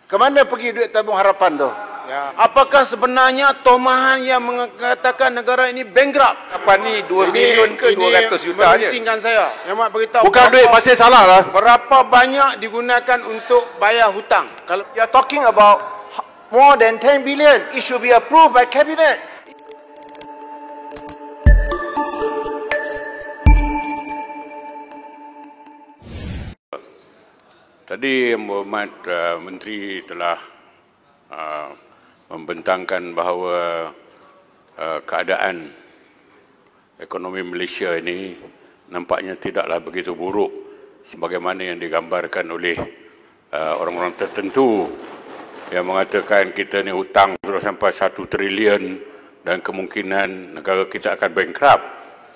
Kemana pergi duit tabung harapan tu? Ya. Apakah sebenarnya tomahan yang mengatakan negara ini bankrupt? Apa ni 2 bilion ke 200 juta je? Memusingkan saya. Yang mak beritahu. Bukan duit, pasti salah lah. Berapa banyak digunakan untuk bayar hutang? Kalau you are talking about more than 10 billion, it should be approved by cabinet. Tadi Yang Berhormat Menteri telah membentangkan bahawa keadaan ekonomi Malaysia ini nampaknya tidaklah begitu buruk sebagaimana yang digambarkan oleh orang-orang tertentu yang mengatakan kita ni hutang sudah sampai 1 trilion dan kemungkinan negara kita akan bankrupt.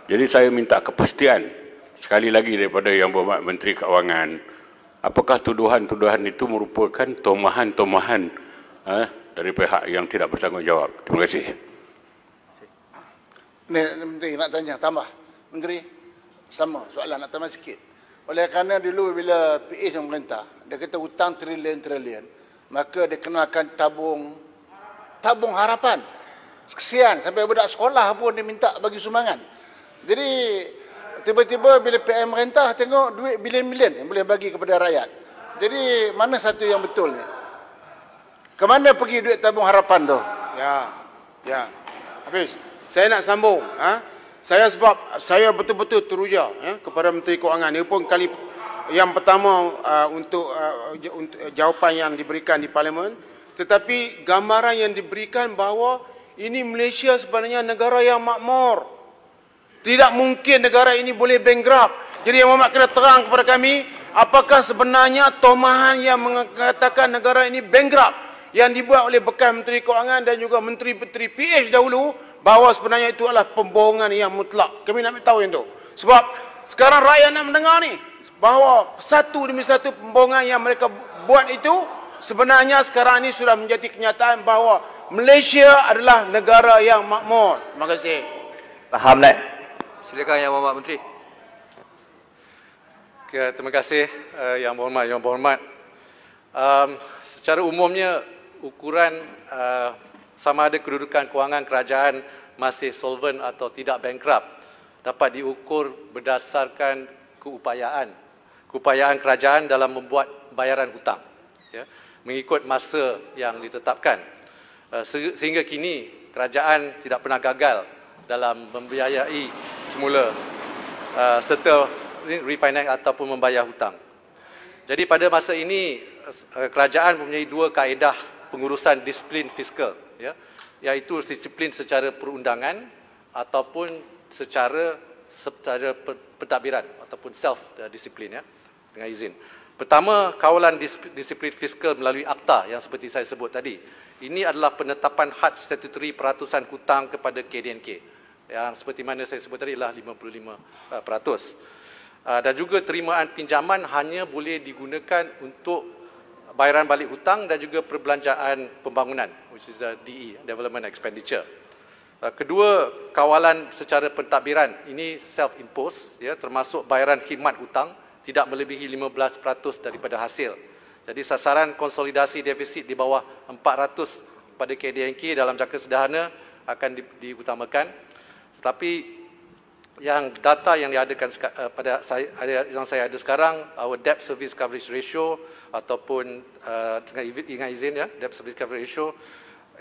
Jadi saya minta kepastian sekali lagi daripada Yang Berhormat Menteri Keuangan, apakah tuduhan-tuduhan itu merupakan tomahan-tomahan dari pihak yang tidak bertanggungjawab? Terima kasih. Menteri nak tanya, tambah. Menteri, sama soalan nak tambah sikit. Oleh kerana dulu bila PH yang pemerintah, dia kata hutang trilion-trilion, maka dia kenakan tabung harapan. Kesian, sampai budak sekolah pun dia minta bagi sumbangan. Jadi, tiba-tiba bila PM pemerintah tengok duit bilion-bilion yang boleh bagi kepada rakyat. Jadi mana satu yang betul ni? Kemana pergi duit tabung harapan tu? Ya. Habis. Saya nak sambung. Sebab saya betul-betul teruja kepada Menteri Keuangan. Ini pun kali yang pertama untuk jawapan yang diberikan di Parlimen. Tetapi gambaran yang diberikan bahawa ini Malaysia sebenarnya negara yang makmur. Tidak mungkin negara ini boleh bankrupt. Jadi Yang Berhormat kena terang kepada kami, apakah sebenarnya tomahan yang mengatakan negara ini bankrupt yang dibuat oleh bekas Menteri Keuangan dan juga Menteri-Menteri PH dahulu, bahawa sebenarnya itu adalah pembohongan yang mutlak. Kami nak tahu yang itu. Sebab sekarang rakyat nak mendengar ni, bahawa satu demi satu pembohongan yang mereka buat itu, sebenarnya sekarang ini sudah menjadi kenyataan bahawa Malaysia adalah negara yang makmur. Terima kasih. Faham tak? Silakan Yang Berhormat Menteri. Okay, terima kasih Yang Berhormat. Secara umumnya ukuran sama ada kedudukan kewangan kerajaan masih solvent atau tidak bankrupt dapat diukur berdasarkan keupayaan kerajaan dalam membuat bayaran hutang, ya, mengikut masa yang ditetapkan. Sehingga kini kerajaan tidak pernah gagal dalam membiayai semula serta refinance ataupun membayar hutang. Jadi pada masa ini kerajaan mempunyai 2 kaedah pengurusan disiplin fiskal, ya, iaitu disiplin secara perundangan ataupun secara pentadbiran ataupun self disiplin, ya, dengan izin. Pertama, kawalan disiplin fiskal melalui akta yang seperti saya sebut tadi. Ini adalah penetapan had statutory peratusan hutang kepada KDNK yang seperti mana saya sebut tadi adalah 55%. Dan juga terimaan pinjaman hanya boleh digunakan untuk bayaran balik hutang dan juga perbelanjaan pembangunan, which is DE, Development Expenditure. Kedua, kawalan secara pentadbiran ini self-imposed, ya, termasuk bayaran khidmat hutang tidak melebihi 15% daripada hasil. Jadi sasaran konsolidasi defisit di bawah 400 pada KDNK dalam jangka sederhana akan diutamakan. Tetapi yang data yang diadakan pada yang saya ada sekarang, our debt service coverage ratio ataupun dengan izin, ya, debt service coverage ratio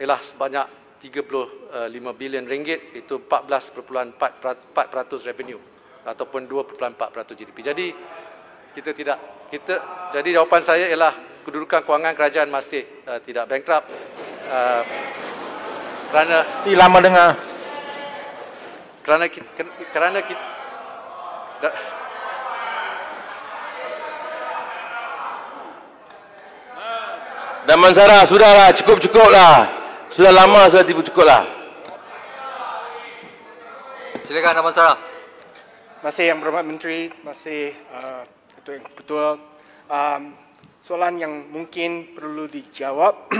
ialah sebanyak 35 bilion ringgit, itu 14.4% revenue ataupun 2.4% GDP. Jadi jadi jawapan saya ialah kedudukan kewangan kerajaan masih tidak bankrupt kerana Lama dengar. Kerana kita Damansara, sudahlah, cukup-cukuplah. Sudah lama, sudah cukuplah. silakan Damansara. Terima kasih Yang Berhormat Menteri, terima kasih Ketua. Soalan yang mungkin perlu dijawab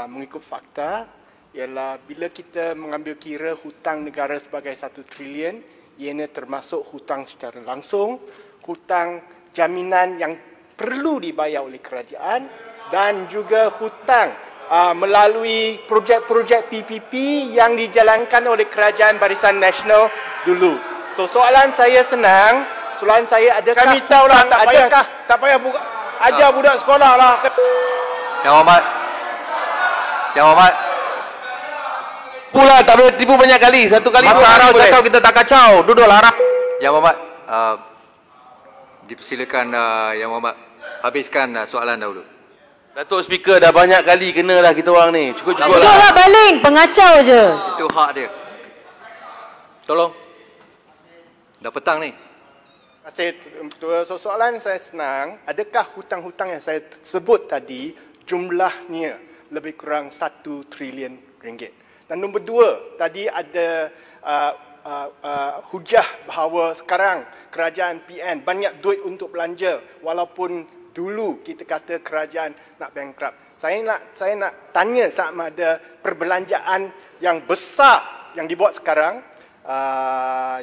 mengikut fakta ialah bila kita mengambil kira hutang negara sebagai 1 trilion, ianya termasuk hutang secara langsung, hutang jaminan yang perlu dibayar oleh kerajaan dan juga hutang melalui projek-projek PPP yang dijalankan oleh Kerajaan Barisan Nasional dulu. So soalan saya senang, soalan saya adakah Kami tahulah, tak payah buka, ajar budak sekolah lah. Yang Hormat. Pula tak boleh tipu banyak kali. Satu kali dua kali kacau, kita tak kacau. Duduklah harap. Yang Hormat, dipersilakan Yang Hormat habiskan soalan dahulu. Datuk Speaker dah banyak kali kena dah kita orang ni. Cukup-cukup Betul lah. lah baling, pengacau je. Itu hak dia. Tolong. Dah petang ni. Terima kasih. Soalan saya senang, adakah hutang-hutang yang saya sebut tadi jumlahnya lebih kurang 1 trilion ringgit? Dan nombor 2, tadi ada hujah bahawa sekarang kerajaan PN banyak duit untuk belanja walaupun dulu kita kata kerajaan nak bankrupt. Saya nak tanya sama ada perbelanjaan yang besar yang dibuat sekarang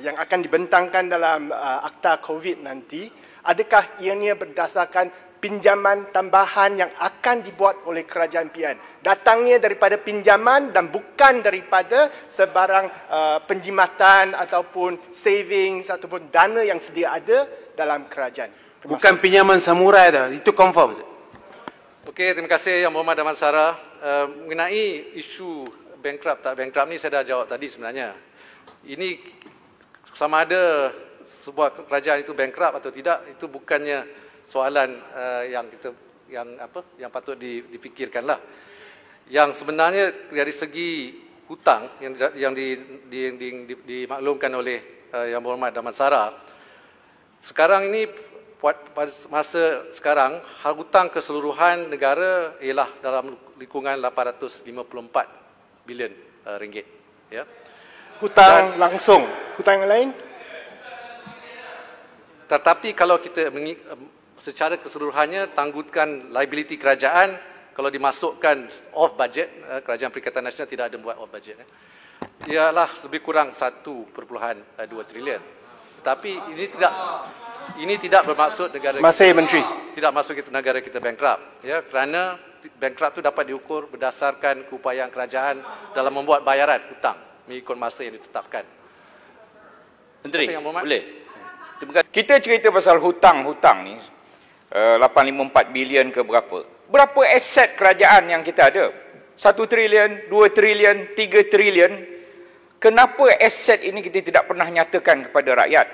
yang akan dibentangkan dalam akta COVID nanti, adakah ianya berdasarkan pinjaman tambahan yang akan dibuat oleh kerajaan PN? Datangnya daripada pinjaman dan bukan daripada sebarang penjimatan ataupun savings ataupun dana yang sedia ada dalam kerajaan. Bukan pinjaman samurai dah. Itu confirm. Okey, terima kasih Yang Berhormat Damansara. Mengenai isu bankrupt tak bankrupt ni saya dah jawab tadi sebenarnya. Ini sama ada sebuah kerajaan itu bankrupt atau tidak, itu bukannya soalan yang patut difikirkanlah. Yang sebenarnya dari segi hutang yang dimaklumkan oleh Yang Berhormat Damansara, sekarang ini pada masa sekarang hutang keseluruhan negara ialah dalam lingkungan 854 bilion ringgit, ya. Hutang langsung, hutang yang lain? Tetapi kalau kita secara keseluruhannya tanggungan liability kerajaan, kalau dimasukkan off budget, Kerajaan Perikatan Nasional tidak ada buat off budget, ialah lebih kurang 1.2 trilion. Tapi ini tidak bermaksud negara Masih Menteri. Tidak maksud negara kita bankrupt, ya, kerana bankrupt itu dapat diukur berdasarkan keupayaan kerajaan dalam membuat bayaran hutang mengikut masa yang ditetapkan. Menteri, boleh? Kita cerita pasal hutang ni 854 bilion ke berapa? Berapa aset kerajaan yang kita ada? 1 trilion, 2 trilion, 3 trilion. Kenapa aset ini kita tidak pernah nyatakan kepada rakyat?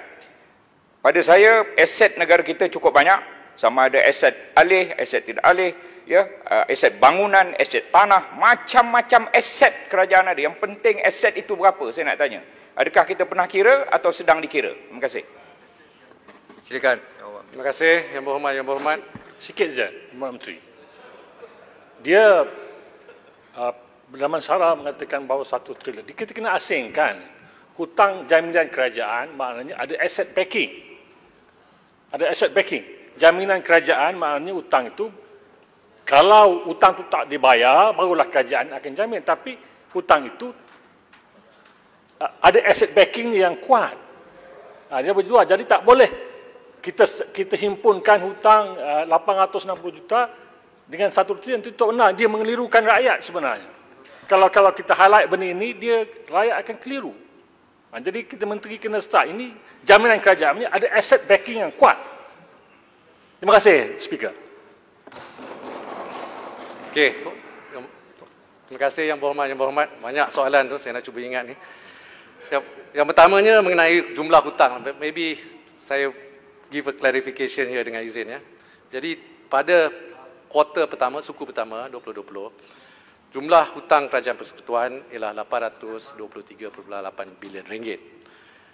Pada saya, aset negara kita cukup banyak. Sama ada aset alih, aset tidak alih, ya, aset bangunan, aset tanah, macam-macam aset kerajaan ada. Yang penting aset itu berapa, saya nak tanya. Adakah kita pernah kira atau sedang dikira? Terima kasih. Silakan. Terima kasih Yang Berhormat. Sikit saja, Menteri. Dia Damansara mengatakan bahawa 1 trilion. Kita kena asingkan hutang jaminan kerajaan, maknanya ada asset backing. Ada asset backing. Jaminan kerajaan maknanya hutang itu, kalau hutang itu tak dibayar, barulah kerajaan akan jamin. Tapi hutang itu ada asset backing yang kuat. Dia berdua. Jadi tak boleh kita himpunkan hutang 860 juta dengan 1 trilion. Itu tak benar. Dia mengelirukan rakyat sebenarnya. Kalau kita highlight benda ini, rakyat akan keliru. Jadi kita menteri kena start. Ini jaminan kerajaan ini ada asset backing yang kuat. Terima kasih, Speaker. Okey. Terima kasih Yang Berhormat. Banyak soalan tu saya nak cuba ingat ni. Yang pertamanya mengenai jumlah hutang. Maybe saya give a clarification here dengan izin, ya. Jadi pada kuartal pertama, suku pertama 2020, jumlah hutang Kerajaan Persekutuan ialah 823.8 bilion ringgit.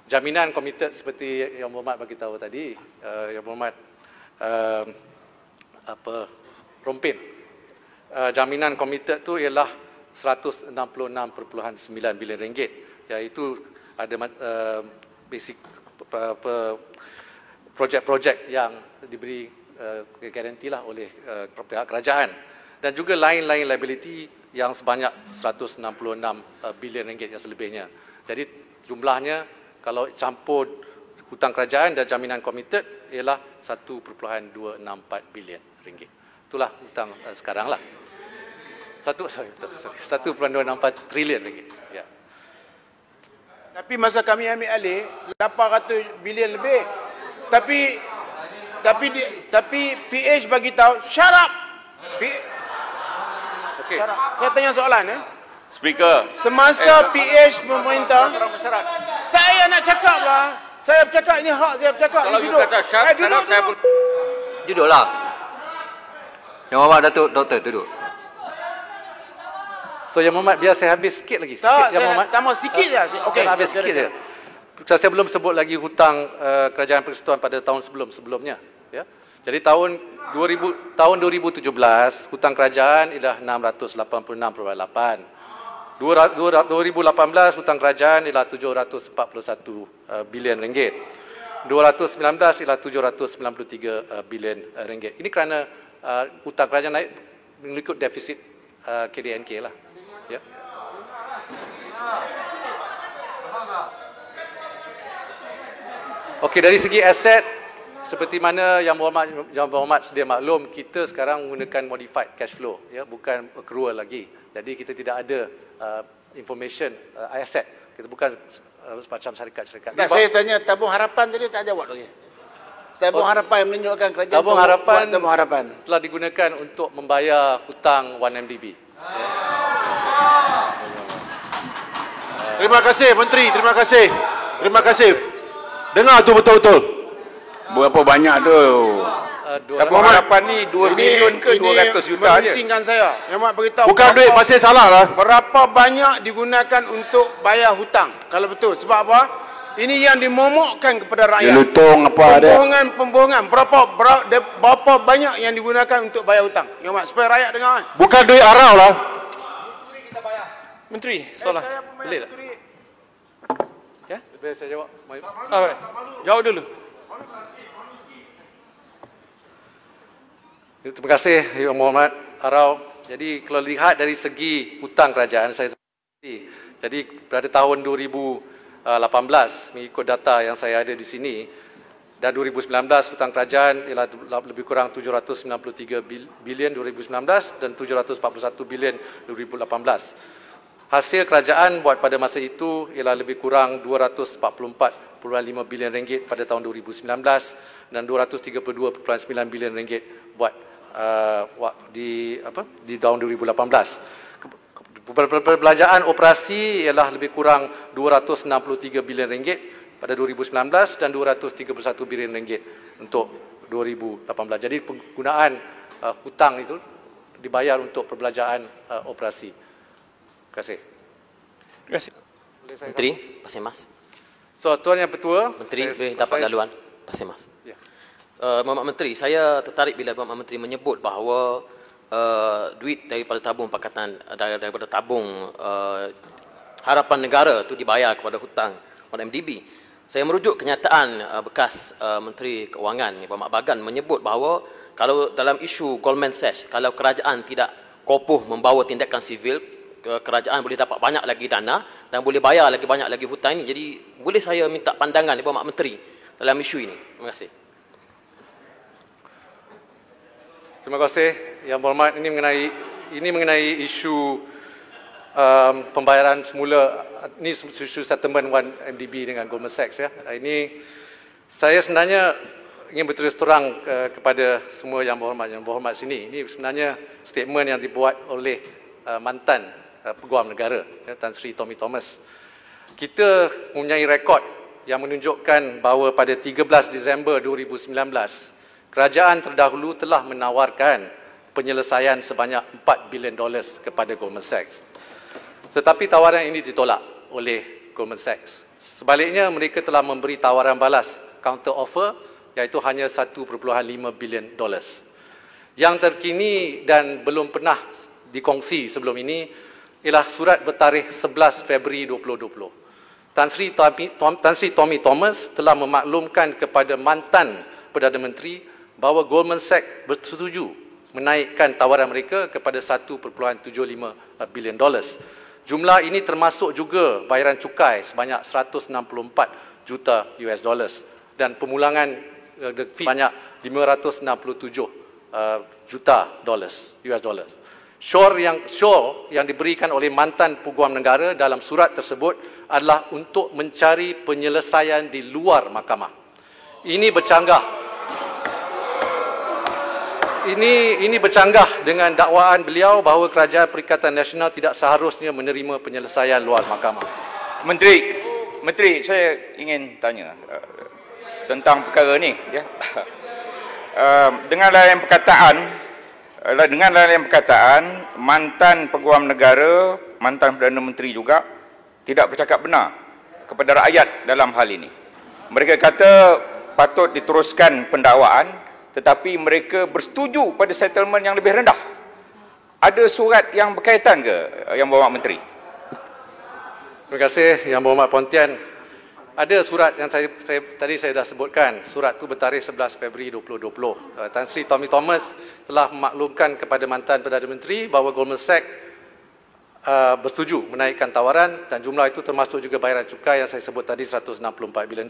Jaminan komited seperti Yang Berhormat bagi tahu tadi, Yang Berhormat Rompin. Jaminan komited tu ialah 166.9 bilion ringgit, iaitu ada basic projek-projek yang diberi garanti lah oleh pihak kerajaan, dan juga lain-lain liability yang sebanyak 166 bilion ringgit yang selebihnya. Jadi jumlahnya kalau campur hutang kerajaan dan jaminan komited ialah 1.264 bilion ringgit. Itulah hutang sekarang lah. 1.264 trilion ringgit. Ya. Tapi masa kami ambil alih 800 bilion lebih. Tapi PH bagi tahu shut up. Okey. Saya tanya soalan Speaker. Semasa PH memerintah, saya nak cakap lah. Saya bercakap, ini hak saya bercakap. Kalau you kata shut up, saya pun... Duduklah. Yang Muhammad Datuk Doktor duduk. So Yang Mohamad biar saya habis sikit lagi. Tak, Yang saya Mohamad. nak tambah sikit je. Okey, habis sikit je. Saya belum sebut lagi hutang Kerajaan Persekutuan pada tahun sebelumnya. Ya. Jadi tahun 2017 hutang kerajaan ialah 686.8. 2018 hutang kerajaan ialah 741 bilion ringgit. 2019 ialah 793 bilion ringgit. Ini kerana hutang kerajaan naik mengikut defisit KDNK lah. Ya. Okey, dari segi aset seperti mana Yang Berhormat sedia maklum, kita sekarang menggunakan modified cash flow, ya, bukan accrual lagi. Jadi kita tidak ada information aset. Kita bukan semacam syarikat-syarikat. Saya tanya tabung harapan tadi tak jawab lagi. Tabung harapan yang menunjukkan kerajaan tabung harapan telah digunakan untuk membayar hutang 1MDB. Terima kasih Menteri, terima kasih. Terima kasih. Dengar tu betul-betul. Berapa banyak tu? Tabung harapan ni 2 bilion ke 200 juta je? Memusingkan saya. Yang Mak beritahu. Bukan duit masih salah lah. Berapa banyak digunakan untuk bayar hutang? Kalau betul. Sebab apa? Ini yang dimomokkan kepada rakyat. Jelutong apa ada? Pembohongan. Berapa banyak yang digunakan untuk bayar hutang? Yang Mak, supaya rakyat dengar. Bukan duit arau lah. Menteri, soalan. Boleh tak? Ya? Boleh saya jawab? Jawab dulu. Terima kasih Yang Berhormat Arau. Jadi kalau lihat dari segi hutang kerajaan saya sendiri, jadi pada tahun 2018 mengikut data yang saya ada di sini, dan 2019 hutang kerajaan ialah lebih kurang 793 bilion 2019 dan 741 bilion 2018. Hasil kerajaan buat pada masa itu ialah lebih kurang 244.5 bilion ringgit pada tahun 2019 dan 232.9 bilion ringgit buat di tahun 2018. Perbelanjaan operasi ialah lebih kurang 263 bilion ringgit pada 2019 dan 231 bilion ringgit untuk 2018. Jadi penggunaan hutang itu dibayar untuk perbelanjaan operasi. Terima kasih. Terima kasih. Menteri, Pasir Mas. So, Tuan Yang Pertua. Menteri, boleh dapat laluan. Pasir Mas. Ya. Muhammad Menteri, saya tertarik bila Muhammad Menteri menyebut bahawa duit daripada tabung pakatan, daripada tabung harapan negara itu dibayar kepada hutang 1MDB. Saya merujuk kenyataan bekas Menteri Keuangan Muhammad Bagan menyebut bahawa kalau dalam isu Goldman Sachs, kalau kerajaan tidak kopoh membawa tindakan sivil, kerajaan boleh dapat banyak lagi dana dan boleh bayar lagi banyak lagi hutang ini. Jadi boleh saya minta pandangan Ibu Mak Menteri dalam isu ini? Terima kasih. Terima kasih Yang Berhormat. Ini mengenai isu pembayaran semula, ini isu settlement 1MDB dengan Goldman Sachs, ya. Ini saya sebenarnya ingin berterus terang kepada semua Yang Berhormat sini. Ini sebenarnya statement yang dibuat oleh mantan Peguam Negara, ya, Tan Sri Tommy Thomas. Kita mempunyai rekod yang menunjukkan bahawa pada 13 Disember 2019, kerajaan terdahulu telah menawarkan penyelesaian sebanyak $4 bilion kepada Goldman Sachs. Tetapi tawaran ini ditolak oleh Goldman Sachs. Sebaliknya, mereka telah memberi tawaran balas, counter offer, iaitu hanya $1.5 bilion. Yang terkini dan belum pernah dikongsi sebelum ini ialah surat bertarikh 11 Februari 2020. Tan Sri Tommy Thomas telah memaklumkan kepada mantan Perdana Menteri bahawa Goldman Sachs bersetuju menaikkan tawaran mereka kepada $1.75 bilion. Jumlah ini termasuk juga bayaran cukai sebanyak 164 juta US dollars dan pemulangan fee banyak 567 juta dollars, US dollars. Sure yang diberikan oleh mantan Peguam Negara dalam surat tersebut adalah untuk mencari penyelesaian di luar mahkamah. Ini bercanggah. Ini bercanggah dengan dakwaan beliau bahawa Kerajaan Perikatan Nasional tidak seharusnya menerima penyelesaian luar mahkamah. Menteri, saya ingin tanya tentang perkara ni. Ya. Dengan lain perkataan, mantan Peguam Negara, mantan Perdana Menteri juga tidak bercakap benar kepada rakyat dalam hal ini. Mereka kata patut diteruskan pendakwaan, tetapi mereka bersetuju pada settlement yang lebih rendah. Ada surat yang berkaitan ke, Yang Berhormat Menteri? Terima kasih Yang Berhormat Puan Tian. Ada surat yang tadi saya dah sebutkan. Surat itu bertarikh 11 Februari 2020. Tan Sri Tommy Thomas telah memaklumkan kepada mantan Perdana Menteri bahawa Goldman Sachs bersetuju menaikkan tawaran dan jumlah itu termasuk juga bayaran cukai yang saya sebut tadi $164 bilion.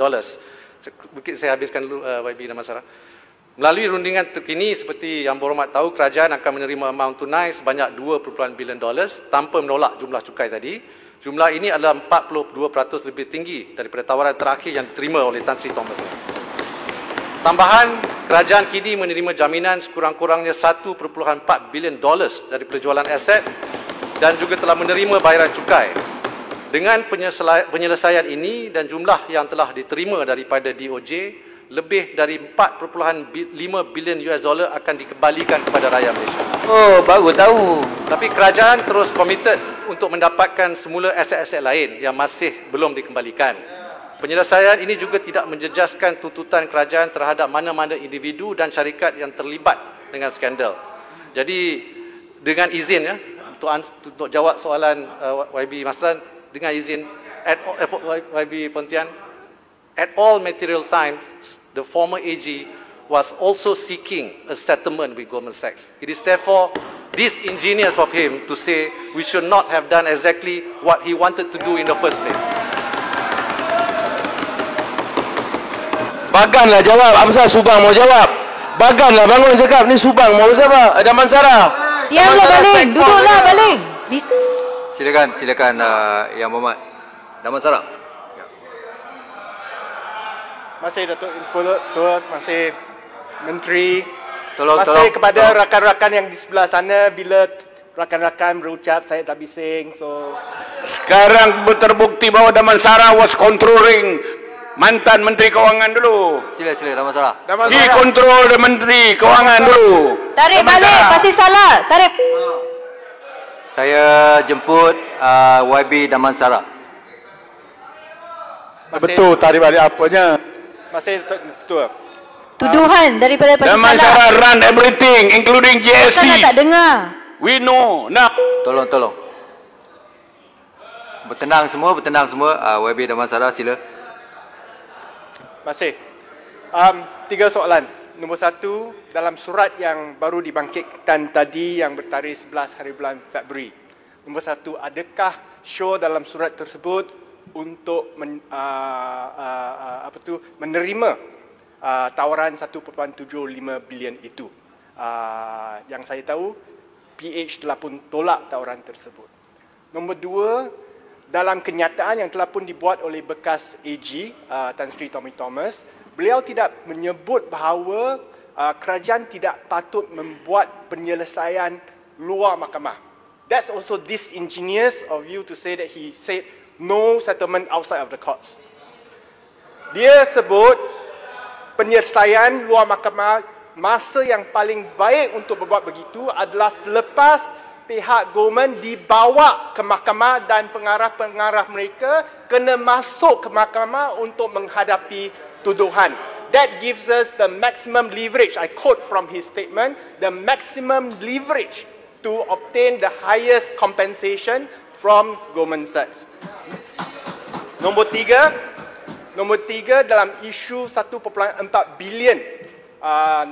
Mungkin saya habiskan dulu YB Damansara. Melalui rundingan terkini seperti Yang Berhormat tahu, kerajaan akan menerima amount tunai sebanyak $2 bilion tanpa menolak jumlah cukai tadi. Jumlah ini adalah 42% lebih tinggi daripada tawaran terakhir yang diterima oleh Tan Sri Thomas. Tambahan, kerajaan kini menerima jaminan sekurang-kurangnya $1.4 bilion dari penjualan aset dan juga telah menerima bayaran cukai. Dengan penyelesaian ini dan jumlah yang telah diterima daripada DOJ, lebih dari $4.5 bilion akan dikembalikan kepada rakyat Malaysia. Oh, baru tahu. Tapi kerajaan terus komited untuk mendapatkan semula aset-aset lain yang masih belum dikembalikan. Penyelesaian ini juga tidak menjejaskan tuntutan kerajaan terhadap mana-mana individu dan syarikat yang terlibat dengan skandal. Jadi dengan izin ya, untuk jawab soalan YB Maslan, dengan izin YB Pontian, at all material times the former AG was also seeking a settlement with Goldman Sachs. It is therefore disingenuous of him to say we should not have done exactly what he wanted to do in the first place. Baganlah jawab. Apa Subang mau jawab? Baganlah bangun cakap. Ni Subang mau siapa? Damansara. Diamlah baling. Duduklah baling. Silakan Yang Berhormat Damansara. Masih Datuk Tua, masih Menteri, tolong kepada rakan-rakan yang di sebelah sana, bila rakan-rakan berucap saya tak bising, so sekarang terbukti bahawa Damansara was controlling mantan Menteri Kewangan dulu. Sila Damansara. He control the Menteri Kewangan dulu. Tarik balik, pasti salah. Tarik. Saya jemput YB Damansara. Betul, tarik balik apanya? Masih Tua. Tuduhan daripada Pakistan. Damansara run everything including JSC. Bukan tak dengar. We know. Now. Tolong. Bertenang semua. YB Damansara sila. Masih. 3 soalan. Nombor 1, dalam surat yang baru dibangkitkan tadi yang bertarikh 11 hari bulan Februari. Nombor 1, adakah show dalam surat tersebut untuk menerima tawaran 1.75 bilion itu? Yang saya tahu, PH telah pun tolak tawaran tersebut. Nombor 2, dalam kenyataan yang telah pun dibuat oleh bekas AG Tan Sri Tommy Thomas, beliau tidak menyebut bahawa kerajaan tidak patut membuat penyelesaian luar mahkamah. That's also disingenuous of you to say that he said no settlement outside of the courts. Dia sebut penyelesaian luar mahkamah, masa yang paling baik untuk berbuat begitu adalah selepas pihak government dibawa ke mahkamah dan pengarah-pengarah mereka kena masuk ke mahkamah untuk menghadapi tuduhan. That gives us the maximum leverage. I quote from his statement, the maximum leverage to obtain the highest compensation from Goldman Sachs. Nombor 3, dalam isu 1.4 bilion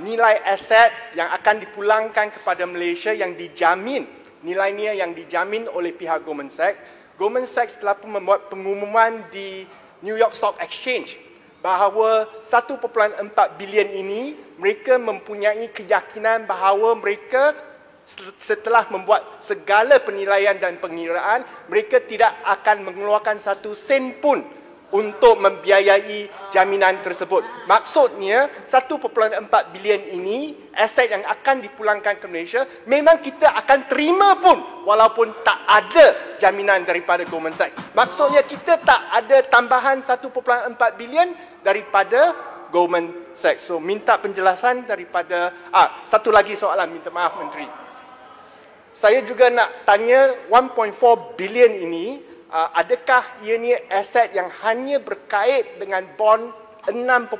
nilai aset yang akan dipulangkan kepada Malaysia yang dijamin, nilainya yang dijamin oleh pihak Goldman Sachs. Goldman Sachs telah pun membuat pengumuman di New York Stock Exchange bahawa 1.4 bilion ini mereka mempunyai keyakinan bahawa mereka setelah membuat segala penilaian dan pengiraan, mereka tidak akan mengeluarkan 1 sen pun untuk membiayai jaminan tersebut. Maksudnya 1.4 bilion ini aset yang akan dipulangkan ke Malaysia, memang kita akan terima pun walaupun tak ada jaminan daripada Goldman Sachs. Maksudnya kita tak ada tambahan 1.4 bilion daripada Goldman Sachs. So minta penjelasan daripada satu lagi soalan, minta maaf Menteri. Saya juga nak tanya 1.4 bilion ini, adakah ianya aset yang hanya berkait dengan bond 6.5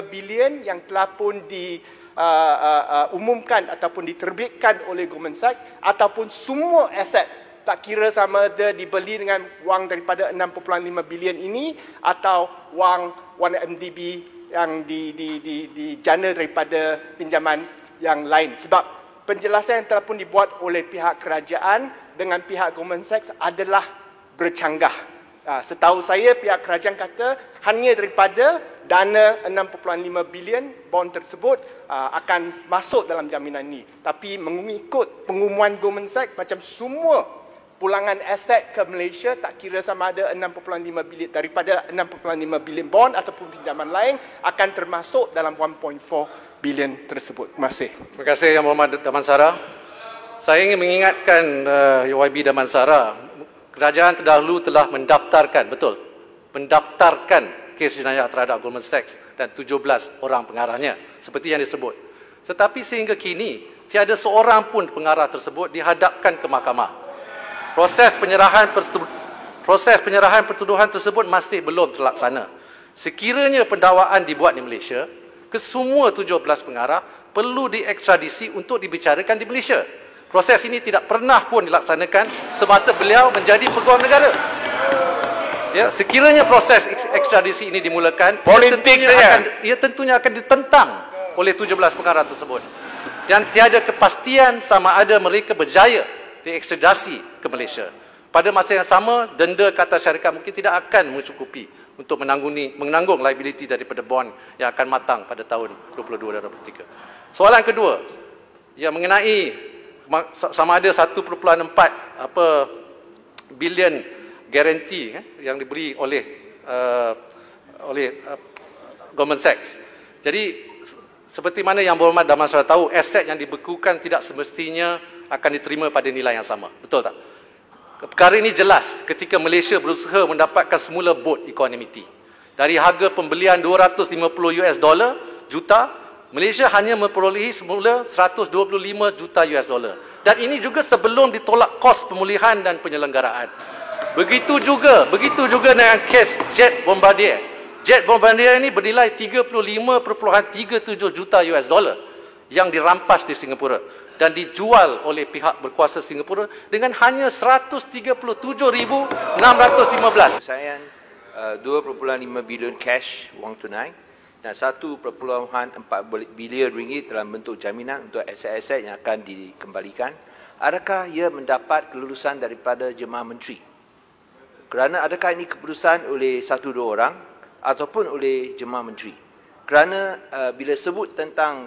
bilion yang telah pun diumumkan ataupun diterbitkan oleh Goldman Sachs, ataupun semua aset, tak kira sama ada dibeli dengan wang daripada 6.5 bilion ini atau wang 1MDB yang dijana daripada pinjaman yang lain. Sebab penjelasan yang telah pun dibuat oleh pihak kerajaan dengan pihak Goldman Sachs adalah bercanggah. Setahu saya pihak kerajaan kata hanya daripada dana 6.5 bilion bond tersebut akan masuk dalam jaminan ini. Tapi mengikut pengumuman Goldman Sachs, macam semua pulangan aset ke Malaysia, tak kira sama ada 6.5 bilion daripada 6.5 bilion bond ataupun pinjaman lain, akan termasuk dalam 1.4 bilion tersebut. Terima kasih. Terima kasih Yang Berhormat Damansara. Saya ingin mengingatkan YB Damansara, kerajaan terdahulu telah mendaftarkan, betul, mendaftarkan kes jenayah terhadap Goldman Sachs dan 17 orang pengarahnya, seperti yang disebut. Tetapi sehingga kini, tiada seorang pun pengarah tersebut dihadapkan ke mahkamah. Proses penyerahan pertuduhan tersebut masih belum terlaksana. Sekiranya pendakwaan dibuat di Malaysia, kesemua 17 pengarah perlu diekstradisi untuk dibicarakan di Malaysia. Proses ini tidak pernah pun dilaksanakan semasa beliau menjadi peguam negara. Ya, sekiranya proses ekstradisi ini dimulakan, ia tentunya akan ditentang oleh 17 pengarah tersebut. Dan tiada kepastian sama ada mereka berjaya diekstradasi ke Malaysia. Pada masa yang sama, denda ke atas syarikat mungkin tidak akan mencukupi untuk menanggung liability daripada bond yang akan matang pada tahun 22 dan 23. Soalan kedua, yang mengenai sama ada 1.4 bilion garanti yang diberi oleh Goldman Sachs. Jadi seperti mana Yang Berhormat Damansara tahu, aset yang dibekukan tidak semestinya akan diterima pada nilai yang sama. Betul tak? Perkara ini jelas ketika Malaysia berusaha mendapatkan semula boat equanimity. Dari harga pembelian $250 juta, Malaysia hanya memperolehi semula $125 juta. Dan ini juga sebelum ditolak kos pemulihan dan penyelenggaraan. Begitu juga dengan kes Jet Bombardier. Jet Bombardier ini bernilai $35.37 juta yang dirampas di Singapura dan dijual oleh pihak berkuasa Singapura dengan hanya 137,615. Saya 2.5 bilion cash wang tunai dan 1.4 bilion ringgit dalam bentuk jaminan untuk aset-aset yang akan dikembalikan. Adakah ia mendapat kelulusan daripada jemaah menteri? Kerana adakah ini keputusan oleh 1-2 orang ataupun oleh jemaah menteri? Kerana bila sebut tentang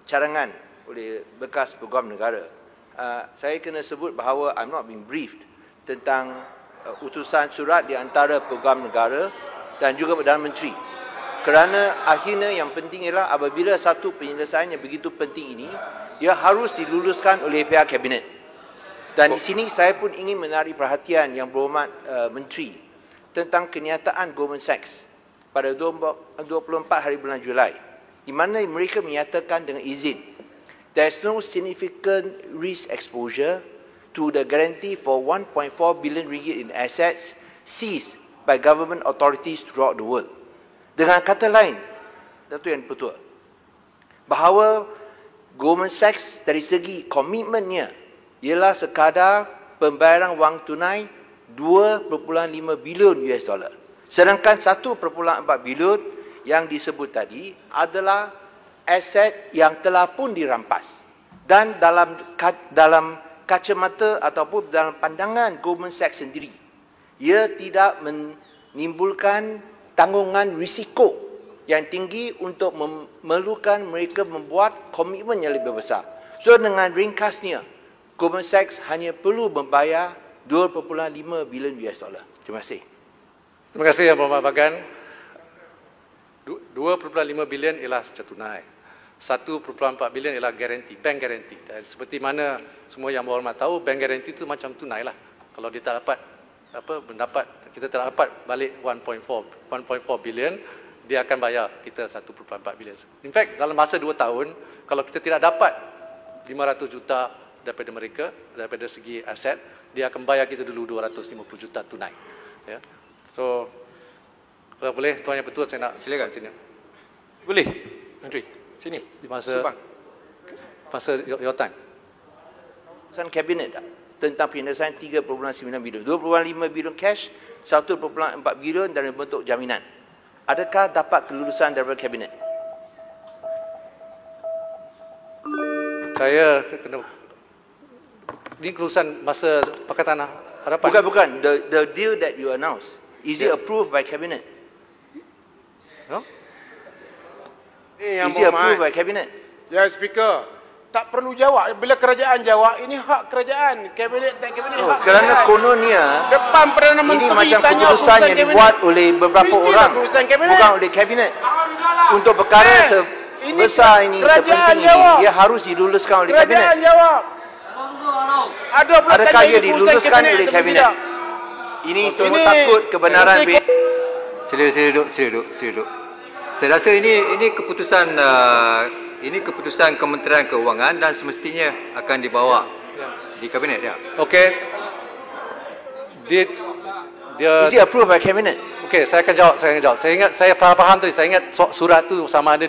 cadangan oleh bekas peguam negara, saya kena sebut bahawa I'm not being briefed tentang utusan surat di antara peguam negara dan juga Perdana Menteri. Kerana akhirnya yang penting ialah apabila satu penyelesaian yang begitu penting ini, ia harus diluluskan oleh pihak kabinet. Dan di sini saya pun ingin menarik perhatian Yang Berhormat Menteri tentang kenyataan Goldman Sachs pada 24 hari bulan Julai, di mana mereka menyatakan dengan izin, there is no significant risk exposure to the guarantee for 1.4 billion ringgit in assets seized by government authorities throughout the world. Dengan kata lain, Datuk Yang Dipertua, bahawa Goldman Sachs dari segi komitmennya ialah sekadar pembayaran wang tunai 2.5 bilion US dollar. Sedangkan 1.4 bilion yang disebut tadi adalah aset yang telah pun dirampas. Dan dalam kacamata ataupun dalam pandangan Goldman Sachs sendiri, ia tidak menimbulkan tanggungan risiko yang tinggi untuk memerlukan mereka membuat komitmen yang lebih besar. So dengan ringkasnya, Goldman Sachs hanya perlu membayar 2.5 bilion US dollar. Terima kasih. Terima kasih Yang Berhormat Bagan. 2.5 bilion ialah secara tunai. 1.4 bilion ialah garanti, bank garanti. Dan seperti mana semua Yang Berhormat tahu, bank garanti itu macam tunai lah. Kalau dia tak dapat kita tak dapat balik 1.4 bilion, dia akan bayar kita 1.4 bilion. In fact, dalam masa 2 tahun, kalau kita tidak dapat 500 juta daripada mereka, daripada segi aset, dia akan bayar kita dulu 250 juta tunai. Ya. So, kalau boleh, Tuan Yang Bertuah, saya nak silakan sini. Boleh, Menteri. Sini. Di masa your time. Keputusan Kabinet tentang penyelesaian 3.9 bilion. 2.5 bilion cash, 1.4 bilion dalam bentuk jaminan. Adakah dapat kelulusan daripada Kabinet? Saya kena... Ini kelulusan masa Pakatan Harapan? Bukan. The deal that you announced, is it approved by Cabinet? No? Is it approved by Cabinet? Ya, Speaker. Tak perlu jawab. Bila kerajaan jawab, ini hak kerajaan. Kabinet tak kabinet hak kerana kerajaan. kononnya, depan Perdana Menteri ini macam tanya keputusan yang dibuat oleh beberapa orang, bukan oleh Kabinet. Untuk perkara sebesar ini, sepenting ini, dia harus diluluskan oleh Kabinet. Kerajaan jawab. Adakah ia diluluskan oleh Kabinet? Ini semua takut kebenaran. Sila duduk. Saya rasa ini keputusan Kementerian Keuangan dan semestinya akan dibawa di Kabinet ya. Okey. Dia Is it approved by Cabinet? Okey, saya akan jawab. Saya ingat, saya faham tadi. Saya ingat surat tu sama ada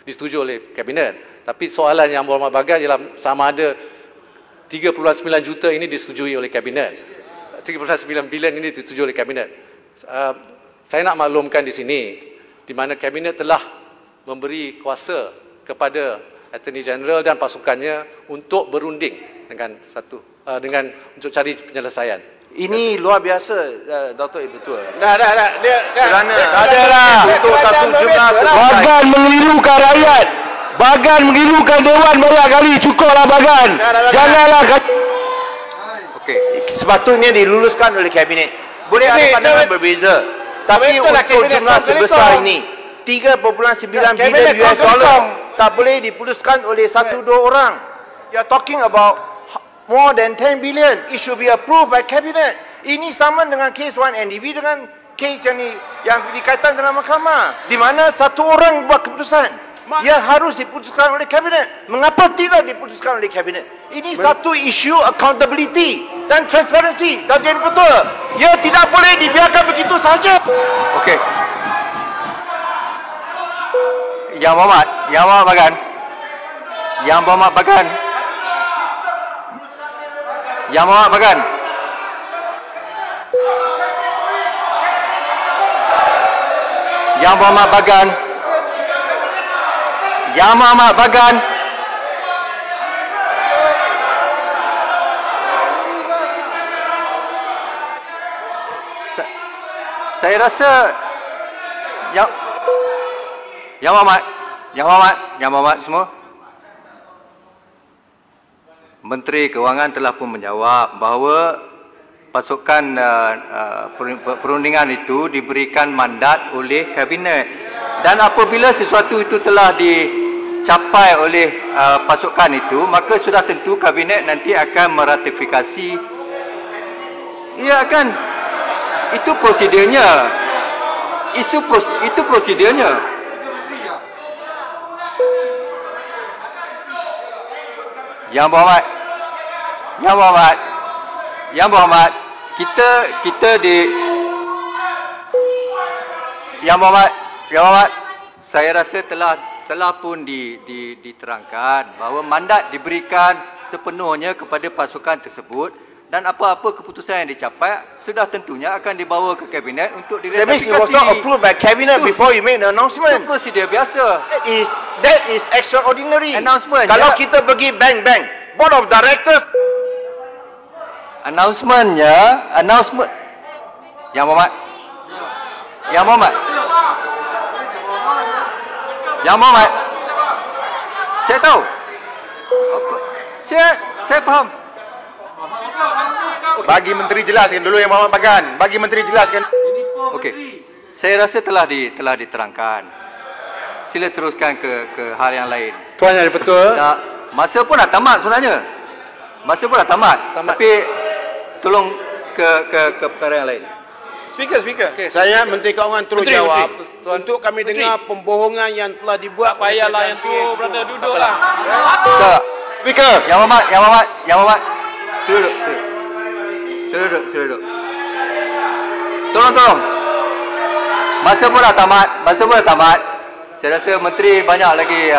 disetujui oleh Kabinet. Tapi soalan Yang Berhormat Bagan ialah sama ada 3.9 juta ini disetujui oleh Kabinet. 3.9 bilion ini disetujui oleh Kabinet. Saya nak maklumkan di sini, di mana Kabinet telah memberi kuasa kepada Attorney General dan pasukannya untuk berunding dengan untuk cari penyelesaian. Ini luar biasa, Dr. Betul. Dah. Kerana adalah untuk satu jumlah Bagan mengelirukan rakyat. Bagan mengelirukan Dewan banyak kali. Cukuplah Bagan. Janganlah. Okey, sepatutnya diluluskan oleh Kabinet. Boleh ada pandangan berbeza. Tapi untuk jumlah sebesar ini, 3.9 bilion US dollar tak boleh diputuskan oleh 1-2 orang. You are talking about more than 10 billion. It should be approved by Cabinet. Ini sama dengan kes 1MDB dengan kes yang dikaitkan dalam mahkamah, di mana satu orang buat keputusan. Ia harus diputuskan oleh Kabinet. Mengapa tidak diputuskan oleh Kabinet? Ini satu isu accountability dan transparancy. Dan yang betul, ia tidak boleh dibiarkan begitu saja. Okey. Yang Berhormat Bagan. Yang Berhormat Bagan. Yang Berhormat Bagan. Yang Berhormat Bagan. Yang Berhormat Bagan. Saya rasa Yang Berhormat semua. Menteri Keuangan telah pun menjawab bahawa pasukan perundingan itu diberikan mandat oleh Kabinet. Dan apabila sesuatu itu telah dicapai oleh pasukan itu, maka sudah tentu Kabinet nanti akan meratifikasi. Ia akan. Itu prosedurnya. Itu prosedurnya. Yang Berhormat, kita di Yang Berhormat, saya rasa telah pun diterangkan bahawa mandat diberikan sepenuhnya kepada pasukan tersebut dan apa-apa keputusan yang dicapai sudah tentunya akan dibawa ke Kabinet untuk diratifikasi. That means it was not approved by Cabinet before you make the announcement. Itu prosedur biasa. That is extraordinary. Announcement. Kalau kita pergi bank, Board of Directors. Announcement. Yang Berhormat. Yang Muhammad. Yang Muhammad. Saya tahu. Saya faham. Bagi menteri jelaskan dulu Yang Muhammad Bagan. Bagi menteri jelaskan. Okey. Saya rasa telah diterangkan. Sila teruskan ke hal yang lain. Tuan Yang Betul. Masa pun dah tamat sebenarnya. Tapi tolong ke perkara yang lain. Speaker. Okay, saya Menteri Keuangan terus jawab. Untuk kami dengar pembohongan yang telah dibuat. Tak payahlah yang tu, berada duduklah. Speaker. Yang Muhammad. Sila duduk. Tolong. Masa pun dah tamat. Saya rasa menteri banyak lagi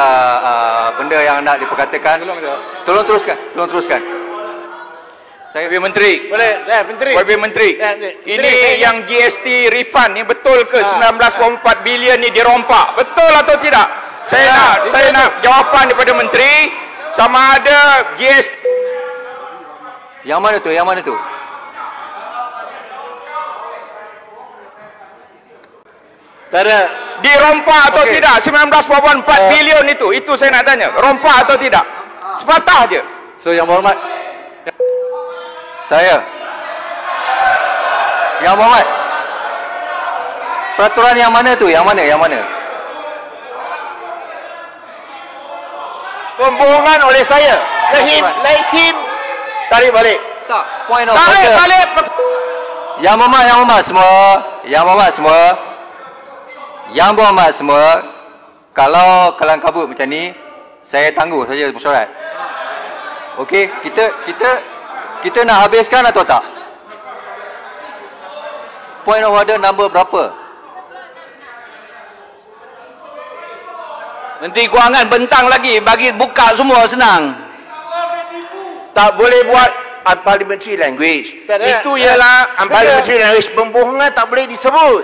benda yang nak diperkatakan. Tolong teruskan. Saya Menteri. Boleh, Menteri. YB Menteri. Ini yang GST refund ni betul ke 19.4 bilion ni dirompak? Betul atau tidak? Saya nak jawapan daripada menteri sama ada GST. Yang mana tu? Dirompak atau tidak 19.4 bilion itu saya nak tanya. Rompak atau tidak? Sepatah je. So Yang Berhormat, Saya. Yang Muhammad. Peraturan yang mana tu? Yang mana? Pembohongan oleh saya. Let him tarik balik. Tak. Point of Tarik order. balik. Yang Muhammad semua. Kalau kelang kabut macam ni, saya tangguh saja mesyuarat. Okey, kita nak habiskan atau tak? Point of order number berapa? Menteri Kewangan bentang lagi, bagi buka semua senang. Tak boleh buat unparliamentary language. Itu ialah unparliamentary language. Pembohongan tak boleh disebut.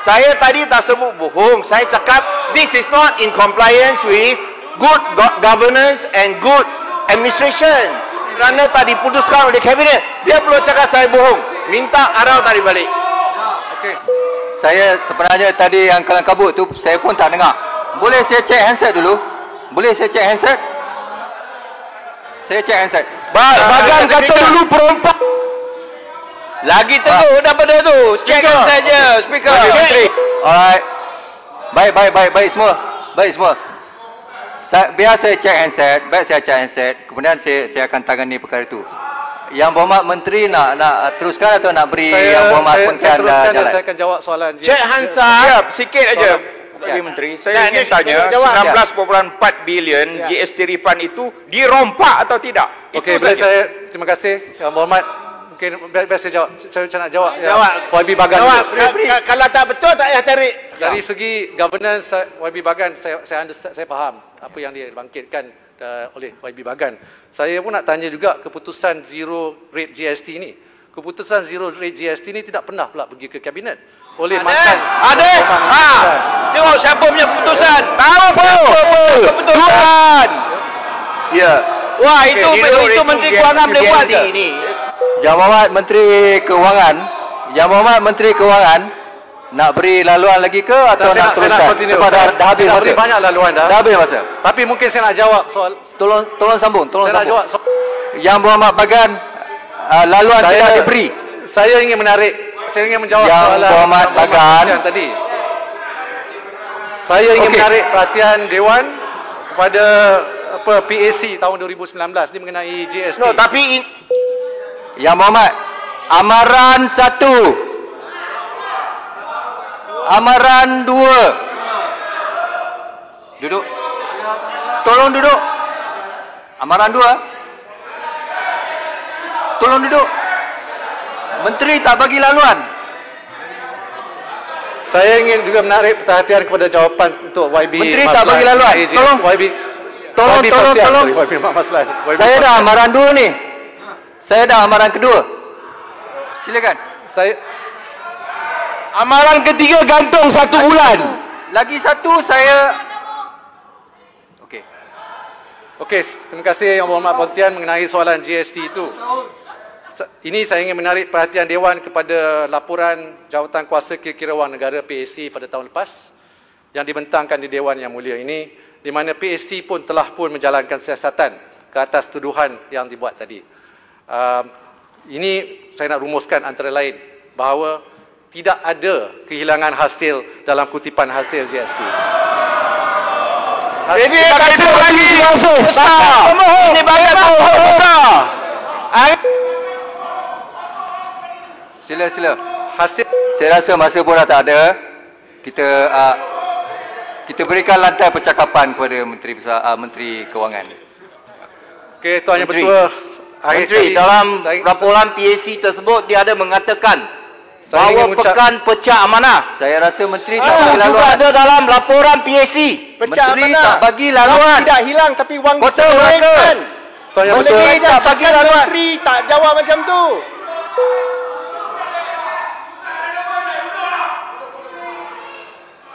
Saya tadi tak sebut bohong. Saya cakap this is not in compliance with good governance and good administration. Kerana tak diputuskan oleh kabinet, dia perlu cakap saya bohong. Minta arau tarik balik. Okey. Saya sebenarnya tadi yang kelang kabut tu saya pun tak dengar. Boleh saya cek handset dulu? Saya cek handset. Bagan kata dulu perompak. Lagi teguh daripada tu. Cek saja speaker. Alright. Baik semua. Biar saya cek handset. Kemudian saya akan tangani perkara itu. Yang Berhormat Menteri nak teruskan atau nak beri Yang Berhormat pencan jalan? Saya akan jawab soalan. Cek handset. Siap, sikit aja. Menteri, saya ingin tanya 19.4 bilion GST refund itu dirompak atau tidak? Okey, terima kasih Yang Berhormat. Mungkin biar saya jawab. Saya nak jawab. YB Bagan. Kalau tak betul tak payah cari. Dari segi governance YB Bagan, saya understand, saya faham apa yang dibangkitkan oleh YB Bagan. Saya pun nak tanya juga keputusan zero rate GST ni. Keputusan zero rate GST ni tidak pernah pula pergi ke kabinet oleh mantan. Tengok siapa punya keputusan. Tahu keputusan. Ya. Wah, itu Menteri Kewangan boleh buat ke? Yang Berhormat Menteri Kewangan nak beri laluan lagi ke atau nak teruskan? Sebab dah habis masa. Banyak laluan dah. Dah habis masa. Tapi mungkin saya nak jawab soal. Tolong sambung. Saya nak jawab. Yang Berhormat Bagan laluan tidak diberi. Saya ingin menjawab Yang soalan Berhormat Bagan tadi. Saya ingin menarik perhatian Dewan kepada PAC tahun 2019 ni mengenai GST. No, tapi Yang Berhormat, amaran 1, amaran 2. Duduk. Tolong duduk. Amaran 2. Tolong duduk. Menteri tak bagi laluan. Saya ingin juga menarik perhatian kepada jawapan untuk YB. Menteri tak bagi laluan. Tolong. Tolong. Saya dah amaran 2 ni. Saya dah amaran kedua. Silakan. amaran ketiga gantung 1 bulan. Lagi satu saya. Okey, terima kasih Yang Berhormat Pontian mengenai soalan GST itu. Ini saya ingin menarik perhatian Dewan kepada laporan Jawatan Kuasa Kira-kira Wang Negara PAC pada tahun lepas yang dibentangkan di Dewan Yang Mulia ini, di mana PAC pun telah menjalankan siasatan ke atas tuduhan yang dibuat tadi. Ini saya nak rumuskan antara lain bahawa tidak ada kehilangan hasil dalam kutipan hasil GST. Ini kasih lagi besar. Ini banyak bohong besar. Sila. Hasil saya rasa masa pun dah tak ada. Kita berikan lantai percakapan kepada Menteri Kewangan. Okey, Tuan Yang Bertua. Menteri, dalam laporan PAC tersebut dia ada mengatakan bahawa pekan pecah amanah. Saya rasa Menteri tak bagi laluan. Juga ada dalam laporan PAC. Menteri tak bagi laluan. Tidak hilang tapi wang betul kan? Tuan Yang Bertua. Menteri tak bagi laluan. Menteri tak jawab macam tu.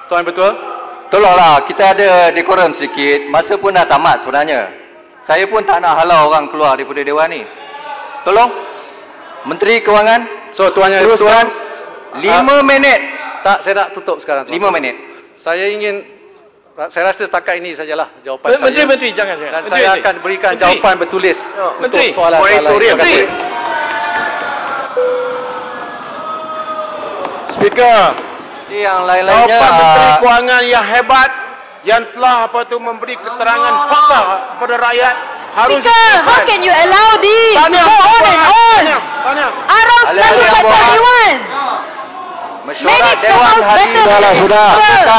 Tuan Yang Bertua. Tolonglah, kita ada dekorum sedikit. Masa pun dah tamat sebenarnya. Saya pun tak nak halau orang keluar daripada Dewan ni. Tolong. Menteri Kewangan. So, Tuan Yang Bertua. 5 minit. Tak, saya nak tutup sekarang. 5 minit. Saya rasa setakat ini sajalah jawapan saya. Menteri, jangan. Dan saya akan berikan jawapan bertulis untuk soalan-soalan. Menteri. Speaker. Yang lain-lainnya. Jawapan Menteri Kewangan yang hebat yang telah memberi keterangan fakta kepada rakyat harus Speaker, how can you allow this to go on and on? Arang selalu baca Dewan. Manage the house better.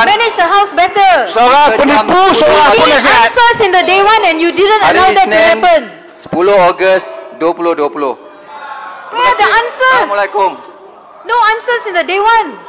Manage the house better. Seorang penipu, seorang penasihat. Answers in the Dewan and you didn't allow that to happen. 10 Ogos 2020. Where are the answers? Assalamualaikum. No answers in the Dewan.